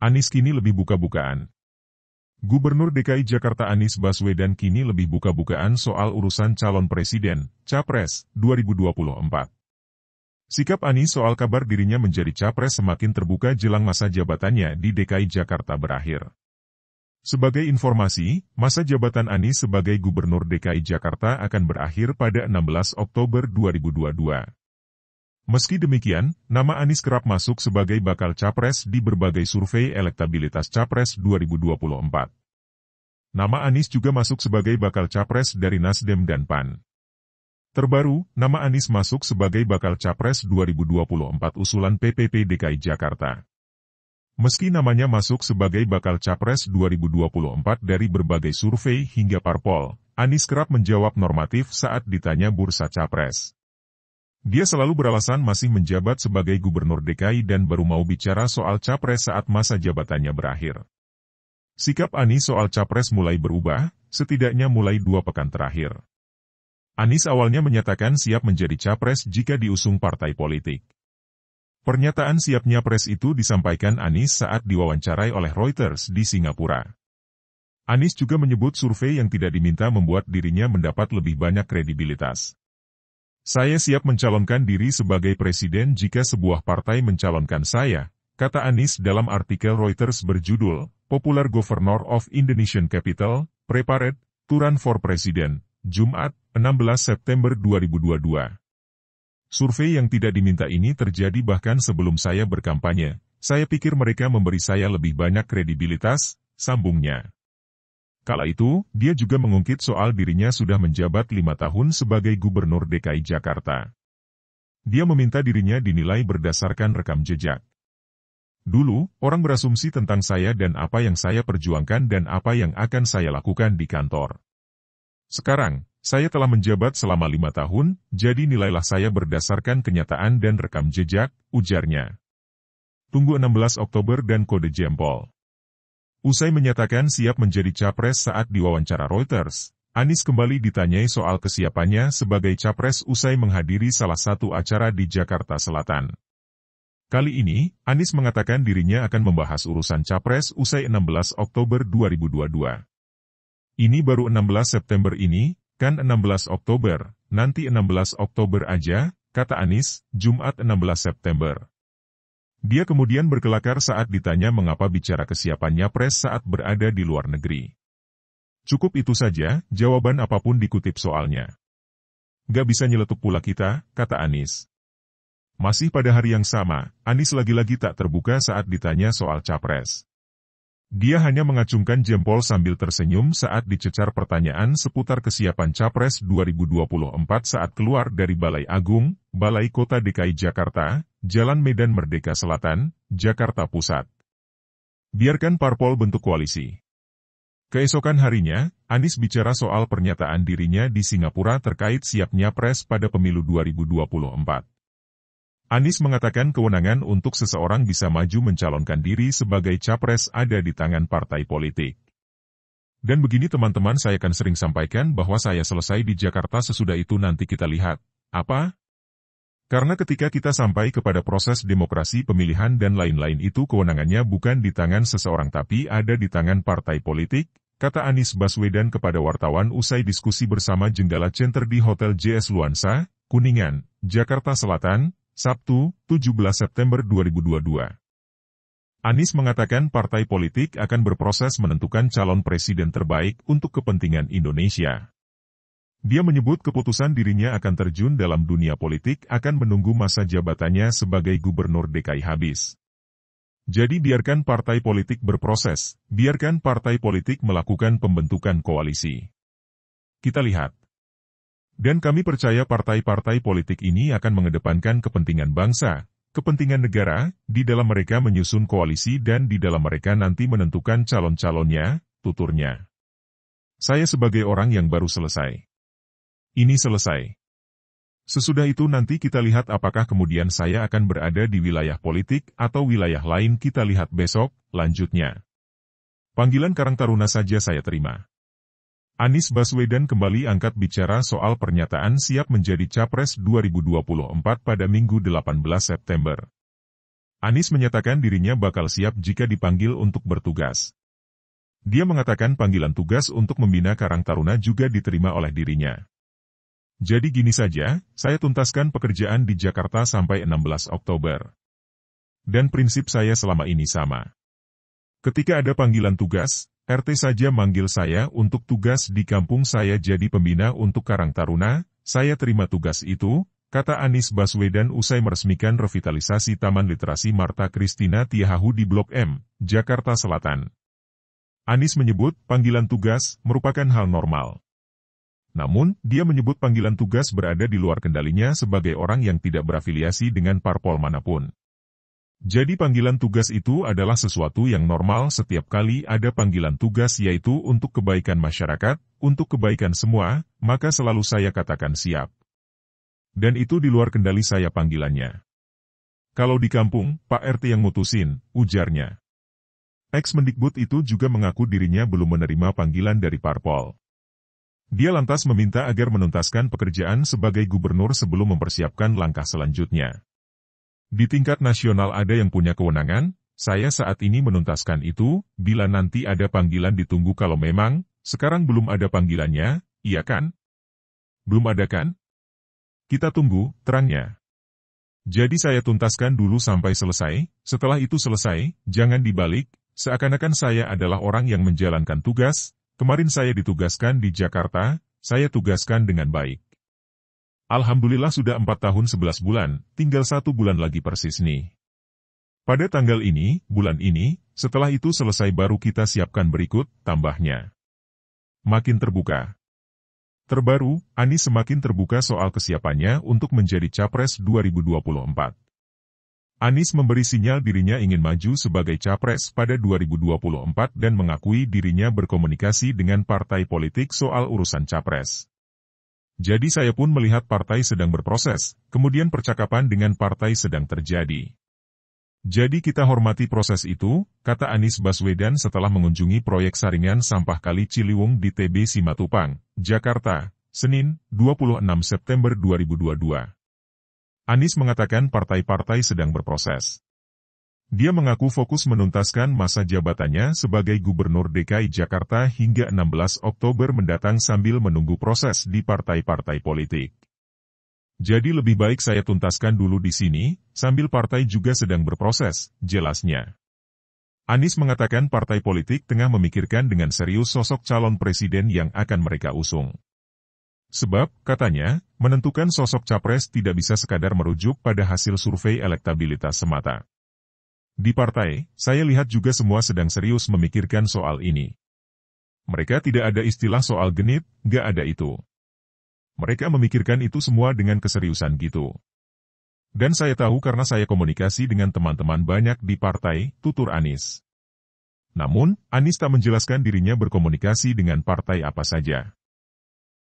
Anies kini lebih buka-bukaan. Gubernur DKI Jakarta Anies Baswedan kini lebih buka-bukaan soal urusan calon presiden, Capres, 2024. Sikap Anies soal kabar dirinya menjadi Capres semakin terbuka jelang masa jabatannya di DKI Jakarta berakhir. Sebagai informasi, masa jabatan Anies sebagai Gubernur DKI Jakarta akan berakhir pada 16 Oktober 2022. Meski demikian, nama Anies kerap masuk sebagai bakal Capres di berbagai survei elektabilitas Capres 2024. Nama Anies juga masuk sebagai bakal Capres dari Nasdem dan PAN. Terbaru, nama Anies masuk sebagai bakal Capres 2024 usulan PPP DKI Jakarta. Meski namanya masuk sebagai bakal Capres 2024 dari berbagai survei hingga parpol, Anies kerap menjawab normatif saat ditanya bursa Capres. Dia selalu beralasan masih menjabat sebagai Gubernur DKI dan baru mau bicara soal Capres saat masa jabatannya berakhir. Sikap Anies soal Capres mulai berubah, setidaknya mulai 2 pekan terakhir. Anies awalnya menyatakan siap menjadi Capres jika diusung partai politik. Pernyataan siapnya Pres itu disampaikan Anies saat diwawancarai oleh Reuters di Singapura. Anies juga menyebut survei yang tidak diminta membuat dirinya mendapat lebih banyak kredibilitas. Saya siap mencalonkan diri sebagai presiden jika sebuah partai mencalonkan saya, kata Anies dalam artikel Reuters berjudul, Popular Governor of Indonesian Capital, Prepared to Run for President, Jumat, 16 September 2022. Survei yang tidak diminta ini terjadi bahkan sebelum saya berkampanye. Saya pikir mereka memberi saya lebih banyak kredibilitas, sambungnya. Kala itu, dia juga mengungkit soal dirinya sudah menjabat 5 tahun sebagai Gubernur DKI Jakarta. Dia meminta dirinya dinilai berdasarkan rekam jejak. Dulu, orang berasumsi tentang saya dan apa yang saya perjuangkan dan apa yang akan saya lakukan di kantor. Sekarang, saya telah menjabat selama 5 tahun, jadi nilailah saya berdasarkan kenyataan dan rekam jejak, ujarnya. Tunggu 16 Oktober dan kode jempol. Usai menyatakan siap menjadi Capres saat diwawancara Reuters, Anies kembali ditanyai soal kesiapannya sebagai Capres usai menghadiri salah satu acara di Jakarta Selatan. Kali ini, Anies mengatakan dirinya akan membahas urusan Capres usai 16 Oktober 2022. Ini baru 16 September ini, kan 16 Oktober, nanti 16 Oktober aja, kata Anies, Jumat 16 September. Dia kemudian berkelakar saat ditanya mengapa bicara kesiapannya Pres saat berada di luar negeri. Cukup itu saja, jawaban apapun dikutip soalnya. Gak bisa nyeletuk pula kita, kata Anies. Masih pada hari yang sama, Anies lagi-lagi tak terbuka saat ditanya soal Capres. Dia hanya mengacungkan jempol sambil tersenyum saat dicecar pertanyaan seputar kesiapan Capres 2024 saat keluar dari Balai Agung, Balai Kota DKI Jakarta, Jalan Medan Merdeka Selatan, Jakarta Pusat. Biarkan parpol bentuk koalisi. Keesokan harinya, Anies bicara soal pernyataan dirinya di Singapura terkait siapnya Pres pada pemilu 2024. Anies mengatakan kewenangan untuk seseorang bisa maju mencalonkan diri sebagai Capres ada di tangan partai politik. Dan begini teman-teman, saya akan sering sampaikan bahwa saya selesai di Jakarta, sesudah itu nanti kita lihat. Apa? Karena ketika kita sampai kepada proses demokrasi pemilihan dan lain-lain itu kewenangannya bukan di tangan seseorang tapi ada di tangan partai politik, kata Anies Baswedan kepada wartawan usai diskusi bersama Jenggala Center di Hotel JS Luansa, Kuningan, Jakarta Selatan, Sabtu, 17 September 2022. Anies mengatakan partai politik akan berproses menentukan calon presiden terbaik untuk kepentingan Indonesia. Dia menyebut keputusan dirinya akan terjun dalam dunia politik akan menunggu masa jabatannya sebagai Gubernur DKI habis. Jadi biarkan partai politik berproses, biarkan partai politik melakukan pembentukan koalisi. Kita lihat. Dan kami percaya partai-partai politik ini akan mengedepankan kepentingan bangsa, kepentingan negara, di dalam mereka menyusun koalisi dan di dalam mereka nanti menentukan calon-calonnya, tuturnya. Saya sebagai orang yang baru selesai. Ini selesai. Sesudah itu nanti kita lihat apakah kemudian saya akan berada di wilayah politik atau wilayah lain, kita lihat besok, lanjutnya. Panggilan Karang Taruna saja saya terima. Anies Baswedan kembali angkat bicara soal pernyataan siap menjadi Capres 2024 pada Minggu 18 September. Anies menyatakan dirinya bakal siap jika dipanggil untuk bertugas. Dia mengatakan panggilan tugas untuk membina Karang Taruna juga diterima oleh dirinya. Jadi gini saja, saya tuntaskan pekerjaan di Jakarta sampai 16 Oktober. Dan prinsip saya selama ini sama. Ketika ada panggilan tugas, RT saja manggil saya untuk tugas di kampung saya jadi pembina untuk Karang Taruna, saya terima tugas itu, kata Anies Baswedan usai meresmikan revitalisasi Taman Literasi Marta Christina Tiahahu di Blok M, Jakarta Selatan. Anies menyebut panggilan tugas merupakan hal normal. Namun, dia menyebut panggilan tugas berada di luar kendalinya sebagai orang yang tidak berafiliasi dengan parpol manapun. Jadi panggilan tugas itu adalah sesuatu yang normal setiap kali ada panggilan tugas yaitu untuk kebaikan masyarakat, untuk kebaikan semua, maka selalu saya katakan siap. Dan itu di luar kendali saya panggilannya. Kalau di kampung, Pak RT yang mutusin, ujarnya. Ex-Mendikbud itu juga mengaku dirinya belum menerima panggilan dari parpol. Dia lantas meminta agar menuntaskan pekerjaan sebagai gubernur sebelum mempersiapkan langkah selanjutnya. Di tingkat nasional ada yang punya kewenangan, saya saat ini menuntaskan itu, bila nanti ada panggilan ditunggu kalau memang, sekarang belum ada panggilannya, iya kan? Belum ada kan? Kita tunggu, terangnya. Jadi saya tuntaskan dulu sampai selesai, setelah itu selesai, jangan dibalik, seakan-akan saya adalah orang yang menjalankan tugas, kemarin saya ditugaskan di Jakarta, saya tugaskan dengan baik. Alhamdulillah sudah 4 tahun 11 bulan, tinggal 1 bulan lagi persis nih. Pada tanggal ini, bulan ini, setelah itu selesai baru kita siapkan berikut, tambahnya. Makin terbuka. Terbaru, Anies semakin terbuka soal kesiapannya untuk menjadi Capres 2024. Anies memberi sinyal dirinya ingin maju sebagai Capres pada 2024 dan mengakui dirinya berkomunikasi dengan partai politik soal urusan Capres. Jadi saya pun melihat partai sedang berproses, kemudian percakapan dengan partai sedang terjadi. Jadi kita hormati proses itu, kata Anies Baswedan setelah mengunjungi proyek saringan sampah Kali Ciliwung di TB Simatupang, Jakarta, Senin, 26 September 2022. Anies mengatakan partai-partai sedang berproses. Dia mengaku fokus menuntaskan masa jabatannya sebagai Gubernur DKI Jakarta hingga 16 Oktober mendatang sambil menunggu proses di partai-partai politik. Jadi lebih baik saya tuntaskan dulu di sini, sambil partai juga sedang berproses, jelasnya. Anies mengatakan partai politik tengah memikirkan dengan serius sosok calon presiden yang akan mereka usung. Sebab, katanya, menentukan sosok capres tidak bisa sekadar merujuk pada hasil survei elektabilitas semata. Di partai, saya lihat juga semua sedang serius memikirkan soal ini. Mereka tidak ada istilah soal genit, nggak ada itu. Mereka memikirkan itu semua dengan keseriusan gitu. Dan saya tahu karena saya komunikasi dengan teman-teman banyak di partai, tutur Anies. Namun, Anies tak menjelaskan dirinya berkomunikasi dengan partai apa saja.